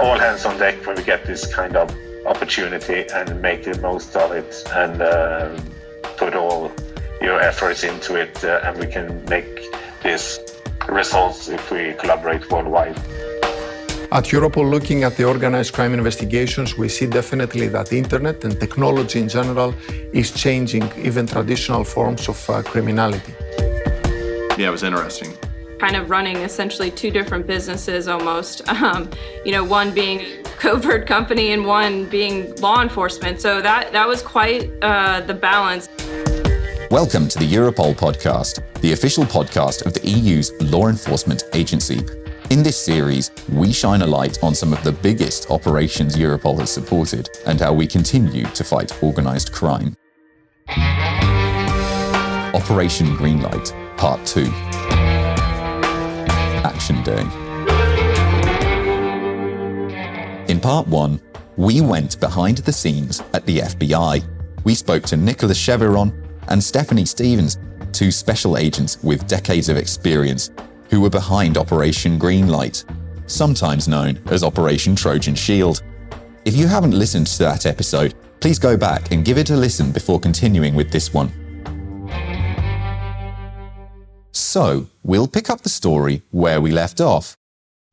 all hands on deck when we get this kind of opportunity and make the most of it and put all your efforts into it, and we can make these results if we collaborate worldwide. At Europol, looking at the organized crime investigations, we see definitely that the internet and technology in general is changing even traditional forms of criminality. Yeah, it was interesting. Kind of running essentially two different businesses almost, one being a covert company and one being law enforcement. So that was quite the balance. Welcome to the Europol podcast, the official podcast of the EU's law enforcement agency. In this series, we shine a light on some of the biggest operations Europol has supported and how we continue to fight organised crime. Operation Greenlight, Part 2. Action Day. In Part 1, we went behind the scenes at the FBI. We spoke to Nicholas Cheviron and Stephanie Stevens, two special agents with decades of experience who were behind Operation Greenlight, sometimes known as Operation Trojan Shield. If you haven't listened to that episode, please go back and give it a listen before continuing with this one. So, we'll pick up the story where we left off.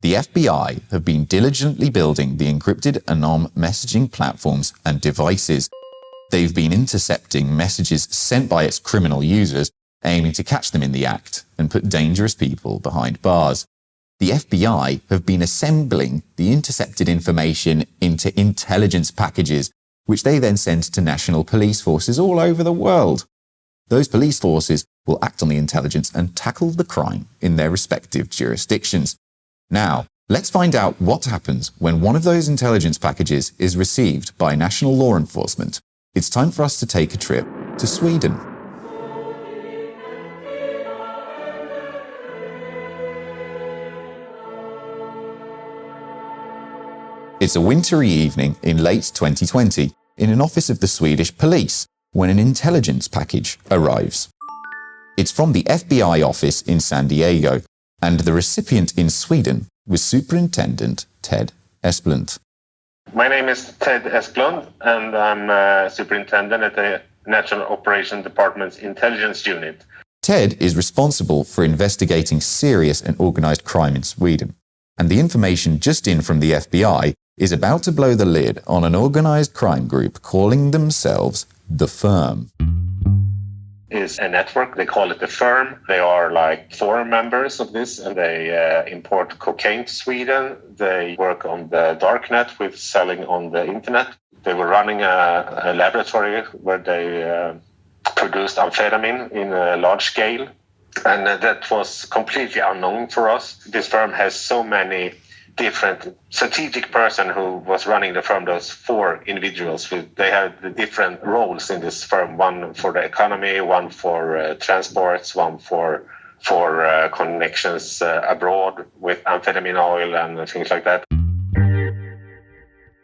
The FBI have been diligently building the encrypted ANOM messaging platforms and devices. They've been intercepting messages sent by its criminal users, aiming to catch them in the act and put dangerous people behind bars. The FBI have been assembling the intercepted information into intelligence packages, which they then send to national police forces all over the world. Those police forces will act on the intelligence and tackle the crime in their respective jurisdictions. Now, let's find out what happens when one of those intelligence packages is received by national law enforcement. It's time for us to take a trip to Sweden. It's a wintry evening in late 2020 in an office of the Swedish Police when an intelligence package arrives. It's from the FBI office in San Diego, and the recipient in Sweden was Superintendent Ted Esplund. My name is Ted Esplund, and I'm Superintendent at the National Operations Department's Intelligence Unit. Ted is responsible for investigating serious and organised crime in Sweden, and the information just in from the FBI is about to blow the lid on an organised crime group calling themselves The Firm. Is a network, they call it The Firm. They are like 4 members of this, and they import cocaine to Sweden. They work on the dark net with selling on the internet. They were running a laboratory where they produced amphetamine in a large scale, and that was completely unknown for us. This firm has so many different strategic person who was running the firm, those 4 individuals. They had the different roles in this firm, one for the economy, one for transports, one for connections abroad with amphetamine oil and things like that.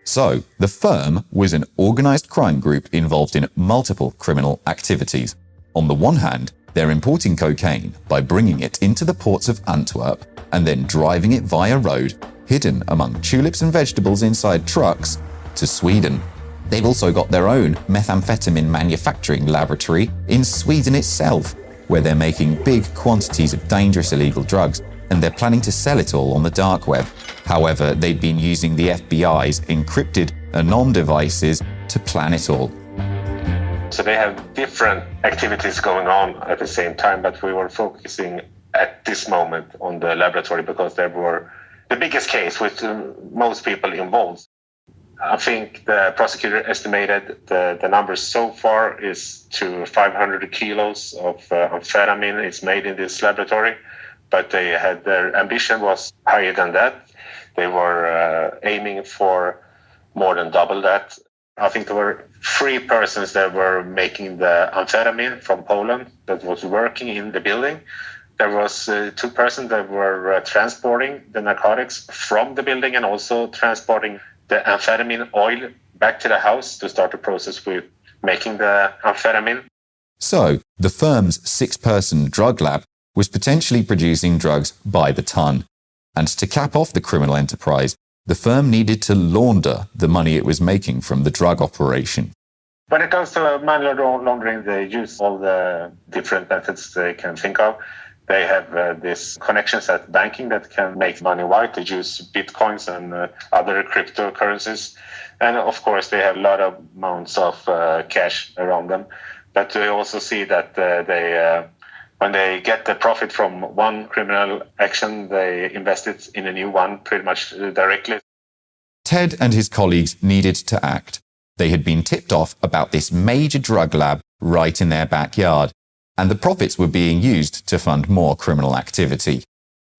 So, the Firm was an organised crime group involved in multiple criminal activities. On the one hand, they're importing cocaine by bringing it into the ports of Antwerp and then driving it via road, hidden among tulips and vegetables inside trucks, to Sweden. They've also got their own methamphetamine manufacturing laboratory in Sweden itself, where they're making big quantities of dangerous illegal drugs, and they're planning to sell it all on the dark web. However, they've been using the FBI's encrypted ANOM devices to plan it all. So they have different activities going on at the same time, but we were focusing at this moment on the laboratory because they were the biggest case with most people involved. I think the prosecutor estimated the numbers so far is to 500 kilos of amphetamine is made in this laboratory, but they had their ambition was higher than that. They were aiming for more than double that. I think there were 3 persons that were making the amphetamine from Poland that was working in the building. There was 2 persons that were transporting the narcotics from the building and also transporting the amphetamine oil back to the house to start the process with making the amphetamine. So, the firm's 6-person drug lab was potentially producing drugs by the ton. And to cap off the criminal enterprise, the firm needed to launder the money it was making from the drug operation. When it comes to money laundering, they use all the different methods they can think of. They have these connections at banking that can make money white. They use bitcoins and other cryptocurrencies. And of course, they have a lot of amounts of cash around them. But we also see that when they get the profit from one criminal action, they invest it in a new one pretty much directly. Ted and his colleagues needed to act. They had been tipped off about this major drug lab right in their backyard, and the profits were being used to fund more criminal activity.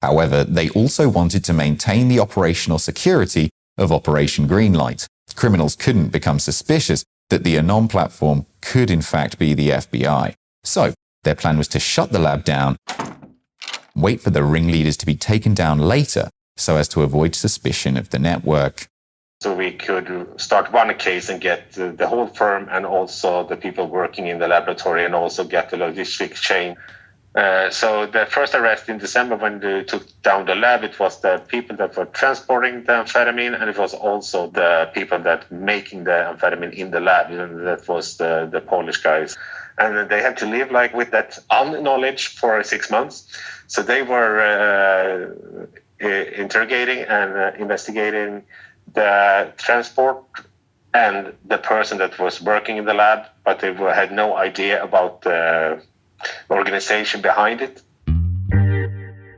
However, they also wanted to maintain the operational security of Operation Greenlight. Criminals couldn't become suspicious that the ANOM platform could in fact be the FBI. So, their plan was to shut the lab down, wait for the ringleaders to be taken down later so as to avoid suspicion of the network. So we could start one case and get the whole firm and also the people working in the laboratory and also get the logistic chain. So the first arrest in December when they took down the lab, it was the people that were transporting the amphetamine, and it was also the people that making the amphetamine in the lab. And that was the Polish guys. And they had to live like with that unknowledge for 6 months. So they were interrogating and investigating the transport and the person that was working in the lab, but they had no idea about the organization behind it.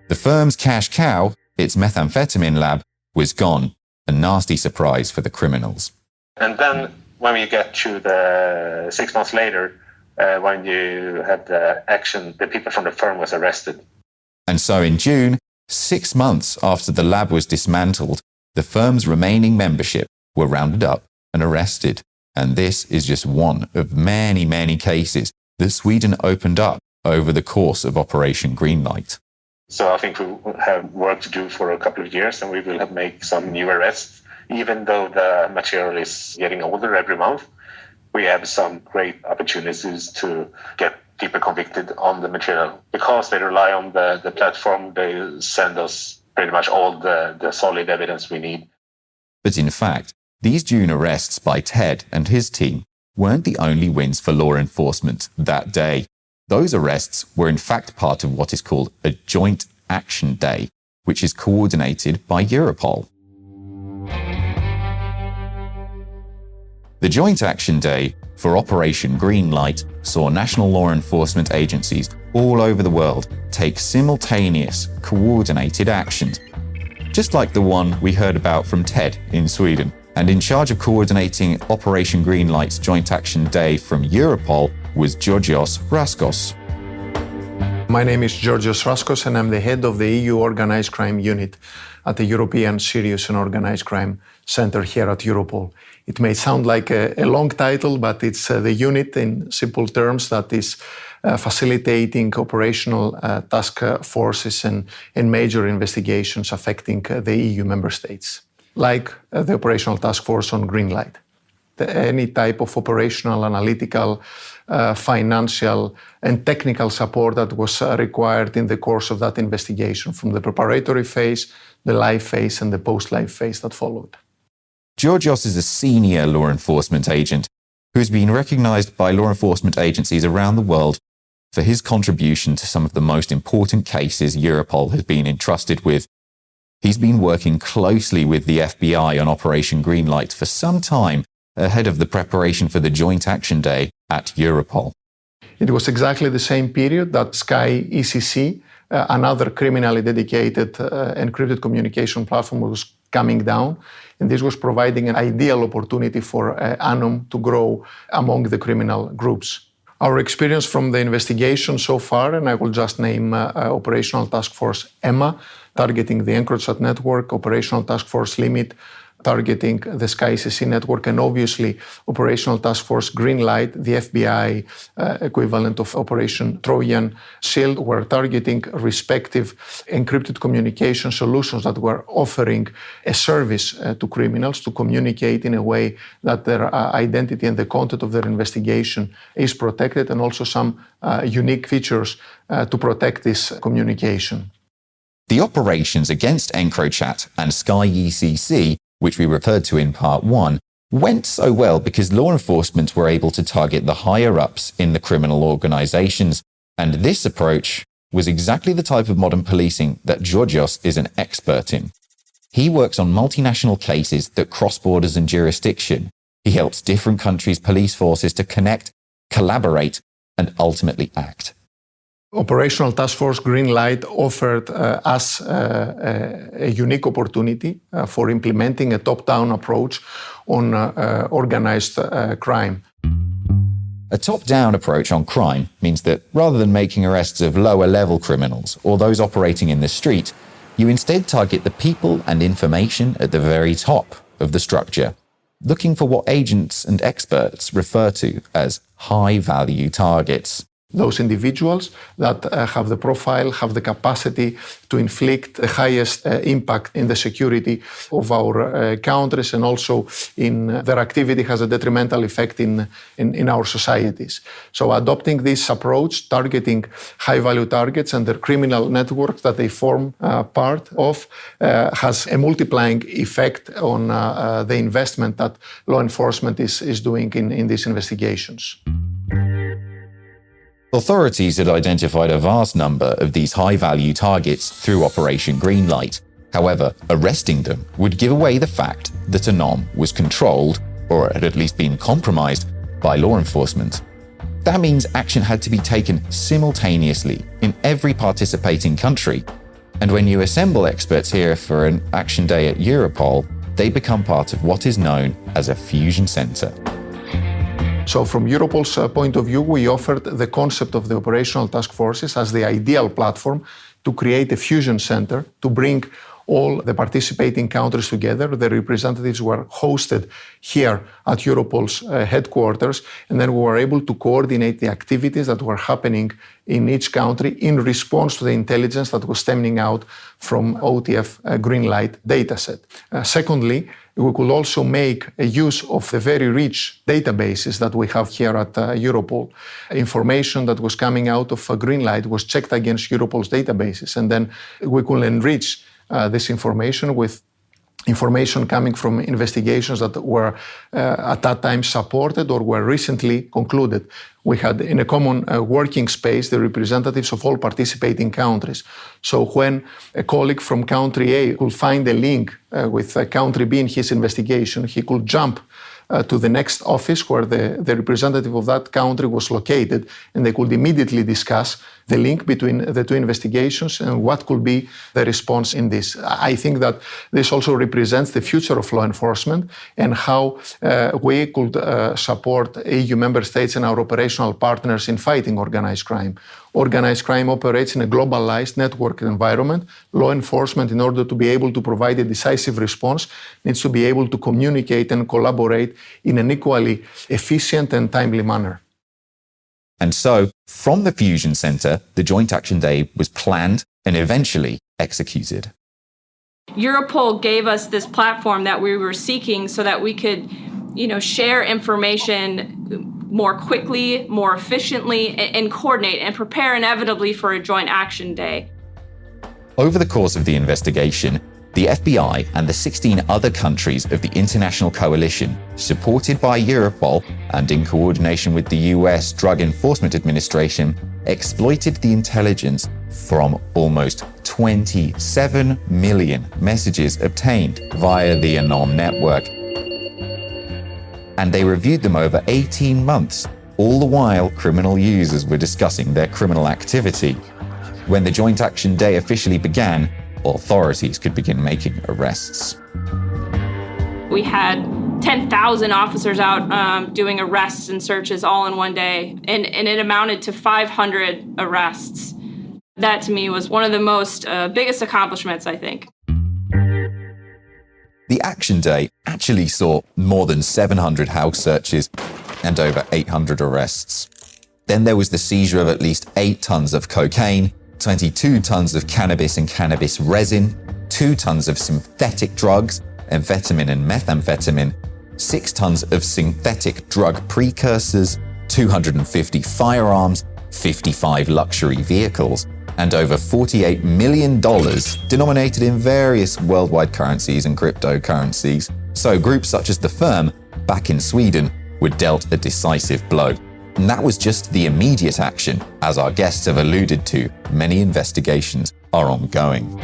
The firm's cash cow, its methamphetamine lab, was gone, a nasty surprise for the criminals. And then when we get to the 6 months later, when you had the action, the people from the firm was arrested. And so in June, 6 months after the lab was dismantled, the firm's remaining membership were rounded up and arrested. And this is just one of many, many cases that Sweden opened up over the course of Operation Greenlight. So I think we have work to do for a couple of years, and we will have make some new arrests. Even though the material is getting older every month, we have some great opportunities to get people convicted on the material. Because they rely on the platform, they send us pretty much all the solid evidence we need. But in fact, these June arrests by Ted and his team weren't the only wins for law enforcement that day. Those arrests were in fact part of what is called a Joint Action Day, which is coordinated by Europol. The Joint Action Day for Operation Greenlight saw national law enforcement agencies all over the world take simultaneous, coordinated actions, just like the one we heard about from Ted in Sweden. And in charge of coordinating Operation Greenlight's Joint Action Day from Europol was Georgios Raskos. My name is Georgios Raskos, and I'm the head of the EU Organised Crime Unit at the European Serious and Organised Crime Center here at Europol. It may sound like a long title, but it's the unit in simple terms that is facilitating operational task forces and major investigations affecting the EU member states, like the operational task force on Greenlight. Any type of operational, analytical, financial and technical support that was required in the course of that investigation, from the preparatory phase, the live phase and the post-live phase that followed. Georgios is a senior law enforcement agent who has been recognized by law enforcement agencies around the world for his contribution to some of the most important cases Europol has been entrusted with. He's been working closely with the FBI on Operation Greenlight for some time ahead of the preparation for the Joint Action Day at Europol. It was exactly the same period that Sky ECC, another criminally dedicated encrypted communication platform, was coming down. And this was providing an ideal opportunity for ANOM to grow among the criminal groups. Our experience from the investigation so far, and I will just name Operational Task Force EMMA, targeting the EncroChat network, Operational Task Force Limit, targeting the Sky ECC network, and obviously Operational Task Force Greenlight, the FBI equivalent of Operation Trojan Shield, were targeting respective encrypted communication solutions that were offering a service to criminals to communicate in a way that their identity and the content of their investigation is protected, and also some unique features to protect this communication. The operations against EncroChat and Sky ECC which we referred to in part 1, went so well because law enforcement were able to target the higher-ups in the criminal organizations, and this approach was exactly the type of modern policing that Georgios is an expert in. He works on multinational cases that cross borders and jurisdiction. He helps different countries' police forces to connect, collaborate, and ultimately act. Operational Task Force Greenlight offered us a unique opportunity for implementing a top-down approach on organized crime. A top-down approach on crime means that rather than making arrests of lower-level criminals or those operating in the street, you instead target the people and information at the very top of the structure, looking for what agents and experts refer to as high-value targets. Those individuals that have the profile, have the capacity to inflict the highest impact in the security of our countries, and also in their activity has a detrimental effect in our societies. So adopting this approach, targeting high-value targets and their criminal networks that they form part of, has a multiplying effect on the investment that law enforcement is doing in these investigations. Authorities had identified a vast number of these high-value targets through Operation Greenlight. However, arresting them would give away the fact that ANOM was controlled, or had at least been compromised, by law enforcement. That means action had to be taken simultaneously in every participating country. And when you assemble experts here for an action day at Europol, they become part of what is known as a fusion center. So from Europol's point of view, we offered the concept of the operational task forces as the ideal platform to create a fusion center to bring all the participating countries together. The representatives were hosted here at Europol's headquarters, and then we were able to coordinate the activities that were happening in each country in response to the intelligence that was stemming out from OTF Greenlight dataset. Secondly, we could also make a use of the very rich databases that we have here at Europol. Information that was coming out of Greenlight was checked against Europol's databases, and then we could enrich this information with information coming from investigations that were at that time supported or were recently concluded. We had in a common working space the representatives of all participating countries. So when a colleague from country A could find a link with country B in his investigation, he could jump to the next office where the representative of that country was located, and they could immediately discuss the link between the two investigations and what could be the response in this. I think that this also represents the future of law enforcement and how we could support EU member states and our operational partners in fighting organized crime. Organized crime operates in a globalized network environment. Law enforcement, in order to be able to provide a decisive response, needs to be able to communicate and collaborate in an equally efficient and timely manner. And so, from the Fusion Center, the Joint Action Day was planned and eventually executed. Europol gave us this platform that we were seeking so that we could, share information more quickly, more efficiently, and coordinate and prepare inevitably for a Joint Action Day. Over the course of the investigation, the FBI and the 16 other countries of the international coalition, supported by Europol and in coordination with the US Drug Enforcement Administration, exploited the intelligence from almost 27 million messages obtained via the ANOM network. And they reviewed them over 18 months, all the while criminal users were discussing their criminal activity. When the Joint Action Day officially began, authorities could begin making arrests. We had 10,000 officers out doing arrests and searches all in one day, and it amounted to 500 arrests. That to me was one of the most biggest accomplishments, I think. The Action Day actually saw more than 700 house searches and over 800 arrests. Then there was the seizure of at least 8 tons of cocaine, 22 tons of cannabis and cannabis resin, 2 tons of synthetic drugs, amphetamine and methamphetamine, 6 tons of synthetic drug precursors, 250 firearms, 55 luxury vehicles, and over $48 million denominated in various worldwide currencies and cryptocurrencies. So groups such as the firm, back in Sweden, were dealt a decisive blow. And that was just the immediate action. As our guests have alluded to, many investigations are ongoing.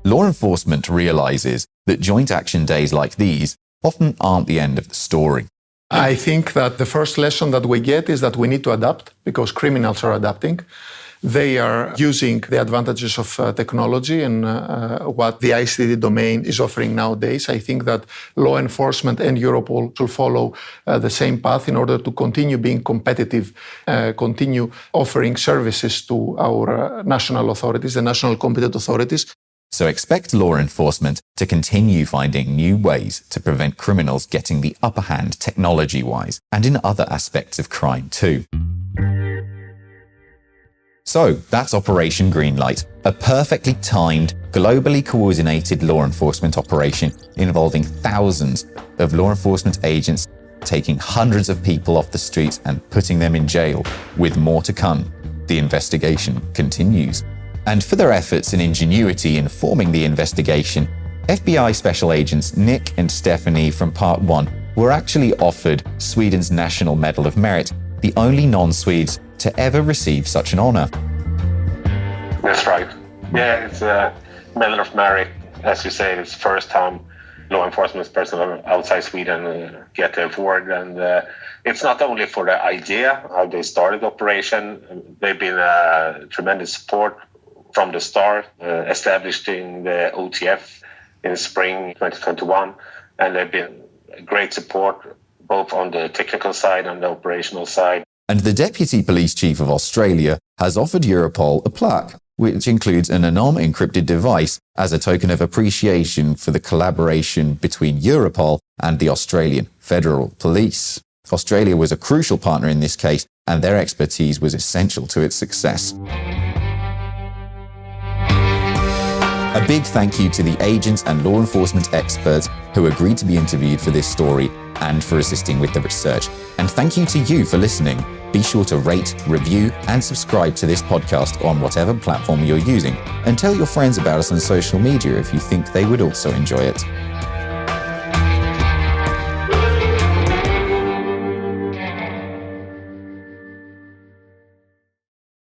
Law enforcement realizes that joint action days like these often aren't the end of the story. I think that the first lesson that we get is that we need to adapt because criminals are adapting. They are using the advantages of technology and what the ICT domain is offering nowadays. I think that law enforcement and Europol should follow the same path in order to continue being competitive, continue offering services to our national authorities, the national competent authorities. So expect law enforcement to continue finding new ways to prevent criminals getting the upper hand technology-wise and in other aspects of crime too. So that's Operation Greenlight, a perfectly timed, globally coordinated law enforcement operation involving thousands of law enforcement agents taking hundreds of people off the streets and putting them in jail, with more to come. The investigation continues. And for their efforts and ingenuity in forming the investigation, FBI Special Agents Nick and Stephanie from Part 1 were actually offered Sweden's National Medal of Merit, the only non-Swedes to ever receive such an honor. That's right. Yeah, it's a Medal of Merit. As you say, it's the first time law enforcement personnel outside Sweden get the award. And it's not only for the idea, how they started the operation. They've been a tremendous support from the start, establishing the OTF in spring 2021. And they've been great support both on the technical side and the operational side. And the Deputy Police Chief of Australia has offered Europol a plaque, which includes an ANOM encrypted device as a token of appreciation for the collaboration between Europol and the Australian Federal Police. Australia was a crucial partner in this case, and their expertise was essential to its success. A big thank you to the agents and law enforcement experts who agreed to be interviewed for this story and for assisting with the research. And thank you to you for listening. Be sure to rate, review, and subscribe to this podcast on whatever platform you're using. And tell your friends about us on social media if you think they would also enjoy it.